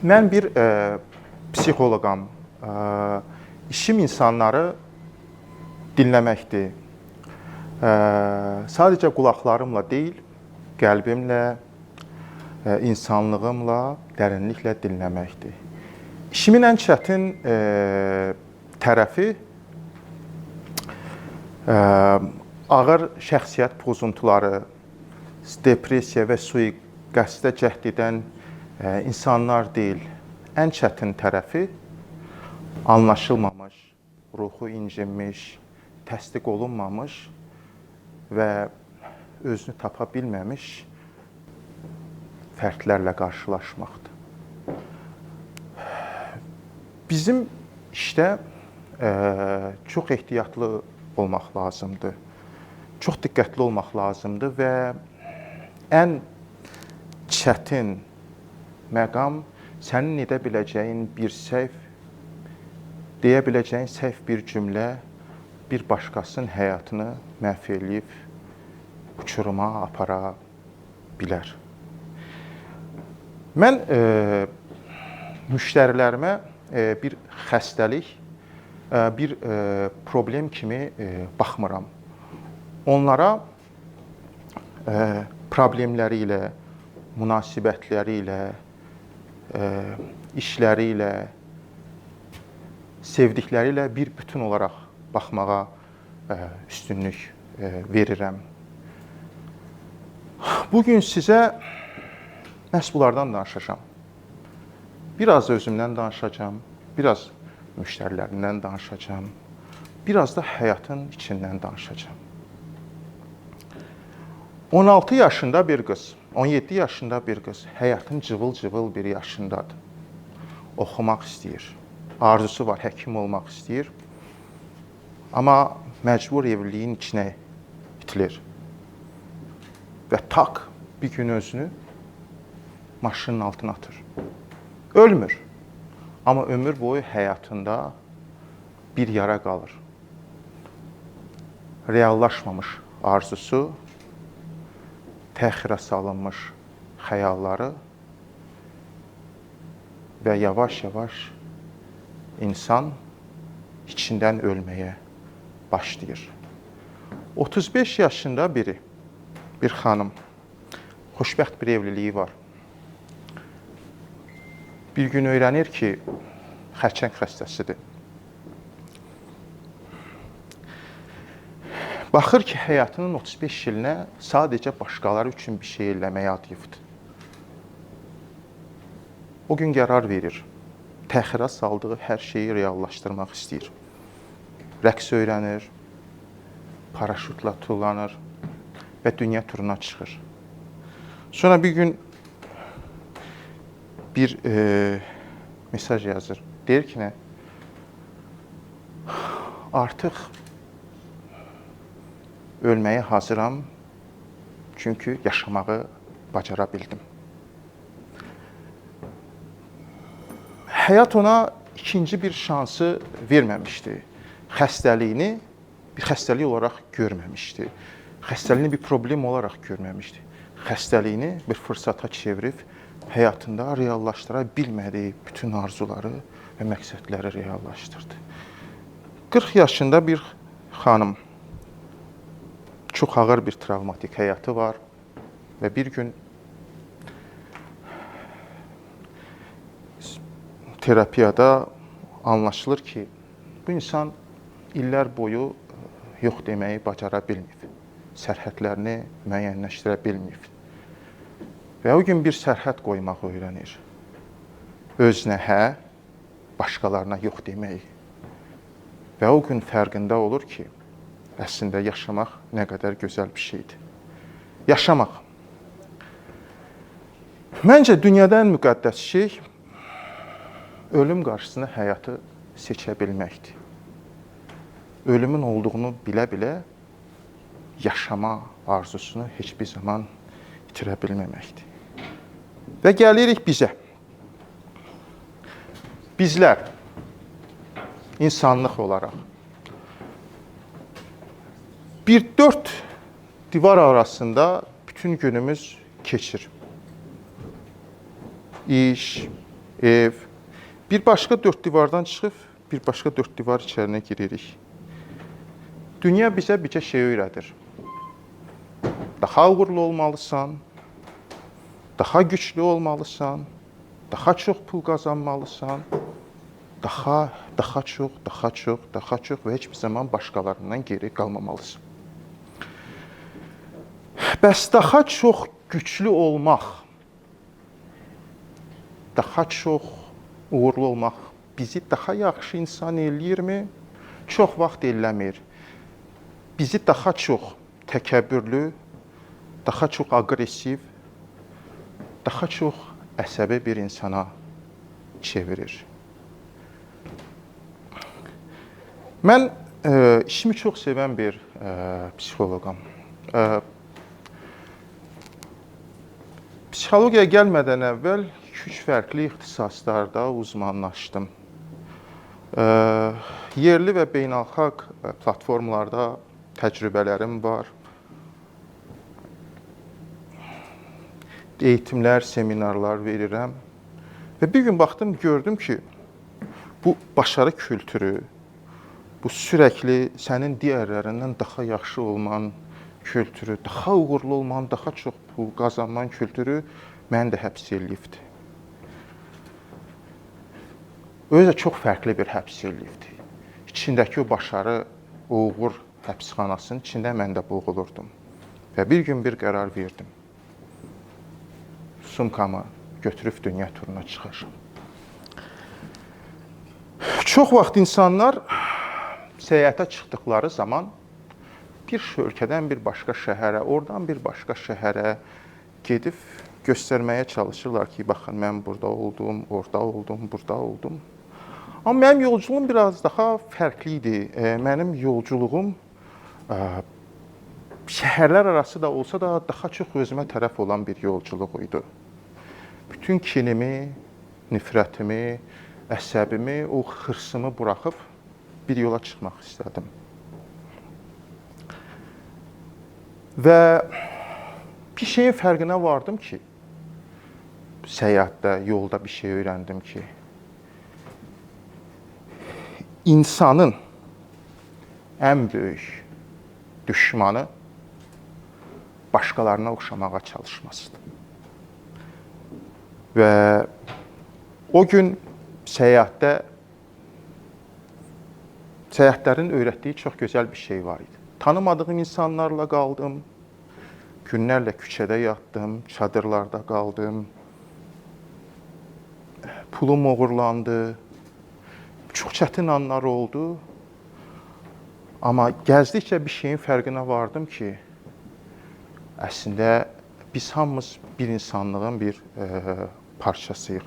Mən bir psixoloqam. İşim insanları dinləməkdir. Sadəcə qulaqlarımla deyil, qəlbimlə, insanlığımla, dərinliklə dinləməkdir. İşimin ən çətin tərəfi ağır şəxsiyyət pozuntuları, depressiya və sui-qəsdə cəhd edən insanlar deyil. Ən çətin tərəfi anlaşılmamış, ruhu incinmiş, təsdiq olunmamış və özünü tapa bilməmiş fərdlərlə qarşılaşmaqdır. Bizim işdə çox ehtiyatlı olmaq lazımdır. Çox diqqətli olmaq lazımdır və ən çətin məqam sənin edə biləcəyin bir səhv, deyə biləcəyin səhv bir cümlə bir başqasının həyatını məhv eləyib uçuruma apara bilər. Mən müştərilərimə bir xəstəlik, bir problem kimi baxmıram. Onlara problemləri ilə, münasibətləri ilə, işləri ilə, sevdikləri ilə bir bütün olaraq baxmağa üstünlük verirəm. Bugün sizə məhz bunlardan danışacağam. Biraz özümdən danışacağam, biraz müştərilərimdən danışacağam, biraz da həyatın içindən danışacağım. 16 yaşında bir qız, 17 yaşında bir qız, həyatın cıvıl-cıvıl bir yaşındadır. Oxumaq istəyir, arzusu var, həkim olmaq istəyir. Amma məcbur evliliyin içinə itilir. Və tak bir gün özünü maşının altına atır. Ölmür. Amma ömür boyu həyatında bir yara qalır. Reallaşmamış arzusu, təxirə salınmış xəyalları və yavaş-yavaş insan içindən ölməyə başlayır. 35 yaşında biri, bir xanım, xoşbəxt bir evliliyi var. Bir gün öyrənir ki, xərçəng xəstəsidir. Baxır ki, həyatının 35 ilinə sadəcə başqaları üçün bir şey eləməyə adayıbdır. O gün qərar verir, təxirə saldığı hər şeyi reallaşdırmaq istəyir. Rəqs öyrənir, paraşütlə tullanır və dünya turuna çıxır. Sonra bir gün bir mesaj yazır. Deyir ki, nə? Artıq ölməyə hazıram, çünki yaşamağı bacara bildim. Həyat ona ikinci bir şansı verməmişdi. Xəstəliyini bir xəstəlik olaraq görməmişdi. Xəstəliyini bir problem olaraq görməmişdi. Xəstəliyini bir fırsata çevirib həyatında reallaşdıra bilmədiyi bütün arzuları və məqsədləri reallaşdırdı. 40 yaşında bir xanım, çox ağır bir travmatik həyatı var və bir gün terapiyada anlaşılır ki, bu insan illər boyu yox deməyi bacara bilməyib, sərhədlərini müəyyənləşdirə bilməyib. Və o gün bir sərhəd qoymaq öyrənir. Özünə hə, başqalarına yox deməyi. Və o gün fərqində olur ki, əslində yaşamaq nə qədər gözəl bir şeydir. Yaşamaq. Məncə, dünyada ən müqəddəs şey ölüm qarşısında həyatı seçə bilməkdir. Ölümün olduğunu bilə-bilə yaşama arzusunu heç bir zaman itirə bilməməkdir. Və gəlirik bizə. Bizlər, insanlıq olaraq, bir dörd divar arasında bütün günümüz keçir. İş, ev. Bir başqa dörd divardan çıxıb, bir başqa dörd divar içərinə giririk. Dünya bizə bircə şey öyrədir. Daha uğurlu olmalısan, daha güclü olmalısan, daha çox pul qazanmalısan, daha çox və heç bir zaman başqalarından geri qalmamalısan. Bəs daha çox güclü olmaq, daha çox uğurlu olmaq bizi daha yaxşı insan eləyirmi? Çox vaxt eləmir. Bizi daha çox təkəbbürlü, daha çox aqressiv, daha çox əsəbi bir insana çevirir. Mən işimi çox sevən bir psixoloqam. Psixologiyaya gəlmədən əvvəl 3 fərqli ixtisaslarda uzmanlaşdım. Yerli və beynəlxalq platformalarda təcrübələrim var. Eğitimlər, seminarlar verirəm. Və bir gün baxdım, gördüm ki, bu başarı kültürü, bu sürəkli sənin digərlərindən daha yaxşı olman kültürü, daha uğurlu olman, daha çox pul qazanman kültürü məni də həbs eləyibdi. Özü də çox fərqli bir həbs eləyibdi. İçindəki o başarı, o uğur həbsxanasının içində mən də boğulurdum. Və bir gün bir qərar verdim. Sumkamı götürüb dünya turuna çıxacağam. Çox vaxt insanlar səyahətə çıxdıqları zaman bir ölkədən bir başqa şəhərə, oradan bir başqa şəhərə gedib göstərməyə çalışırlar ki, baxın, mən burada oldum, orada oldum, burada oldum. Amma mənim yolculuğum biraz daha fərqli idi. Mənim yolculuğum şəhərlər arası da olsa da daha çox özümə tərəf olan bir yolculuq idi. Bütün kinimi, nifrətimi, əsəbimi, o xırsımı buraxıb bir yola çıxmaq istədim. Və bir şeyin fərqinə vardım ki, səyahətdə, yolda bir şey öyrəndim ki, insanın ən böyük düşmanı başqalarına oxşamağa çalışmasıdır. Və o gün səyahətlərin öyrətdiyi çox gözəl bir şey var idi. Tanımadığım insanlarla qaldım, günlərlə küçədə yatdım, çadırlarda qaldım, pulum oğurlandı, çox çətin anlar oldu. Amma gəzdikcə bir şeyin fərqinə vardım ki, əslində biz hamımız bir insanlığın bir parçasıyıq.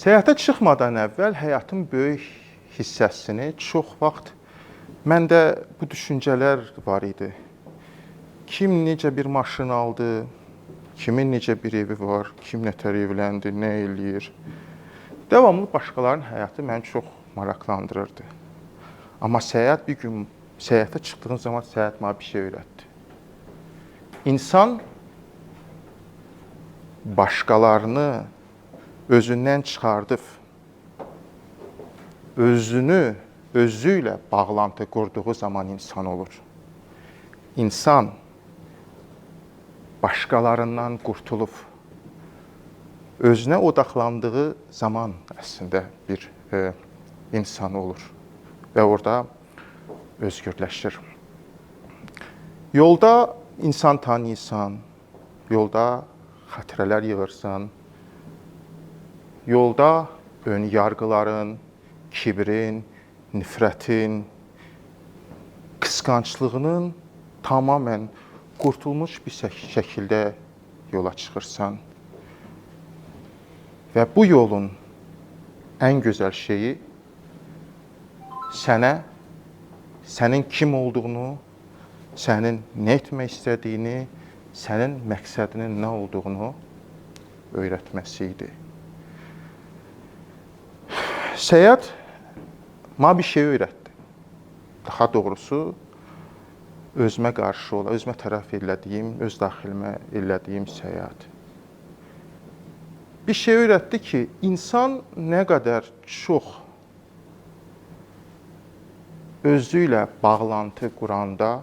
Səyahətə çıxmadan əvvəl həyatın böyük hissəsini çox vaxt məndə bu düşüncələr var idi. Kim necə bir maşın aldı, kimin necə bir evi var, kim nətər evləndi, nə eləyir. Davamlı başqalarının həyatı məni çox maraqlandırırdı. Amma bir gün səyahətə çıxdığım zaman səyahət mənə bir şey öyrətdi. İnsan başqalarını özündən çıxardıb, özünü özü ilə bağlantı qurduğu zaman insan olur. İnsan başqalarından qurtulub, özünə odaqlandığı zaman əslində bir insan olur və orada özgürləşir. Yolda insan tanıyırsan, yolda xatirələr yığırsan, yolda ön yargıların, kibrin, nifrətin, qısqanclığının tamamən qurtulmuş bir şəkildə yola çıxırsan. Və bu yolun ən gözəl şeyi sənə, sənin kim olduğunu, sənin nə etmək istədiyini, sənin məqsədinin nə olduğunu öyrətməsi idi. Səyahət mənə bir şey öyrətdi. Daha doğrusu, özümə qarşı olan, özümə tərəf elədiyim, öz daxilimə elədiyim səyahət. bir şey öyrətdi ki, insan nə qədər çox özü ilə bağlantı quranda,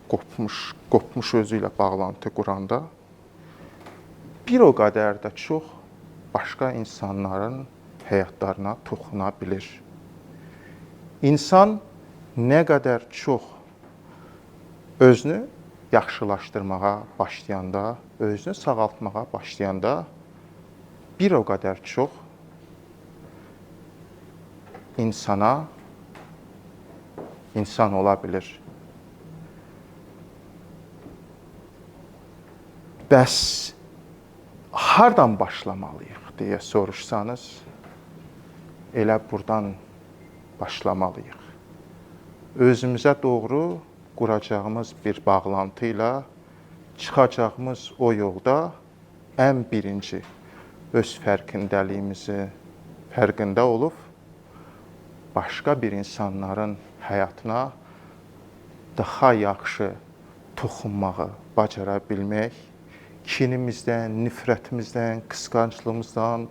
qopmuş özü ilə bağlantı quranda, bir o qədər də çox başqa insanların həyatlarına toxuna bilir. İnsan nə qədər çox özünü yaxşılaşdırmağa başlayanda, özünü sağaltmağa başlayanda, bir o qədər çox insana insan ola bilir. Bəs hardan başlamalıyıq deyə soruşsanız, elə buradan başlamalıyıq. Özümüzə doğru quracağımız bir bağlantı ilə çıxacağımız o yolda ən birinci öz fərqində olub, başqa bir insanların həyatına daha yaxşı toxunmağı bacara bilmək, kinimizdən, nifrətimizdən, qısqanclığımızdan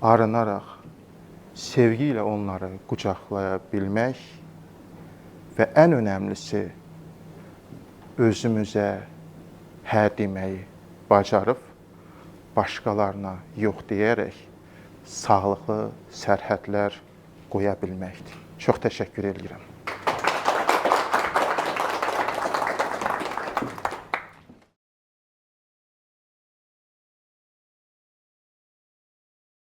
arınaraq sevgi ilə onları qucaqlaya bilmək və ən önəmlisi özümüzə hə deməyi bacarıb başqalarına yox deyərək sağlıqlı sərhədlər qoya bilməkdir. Çox təşəkkür edirəm.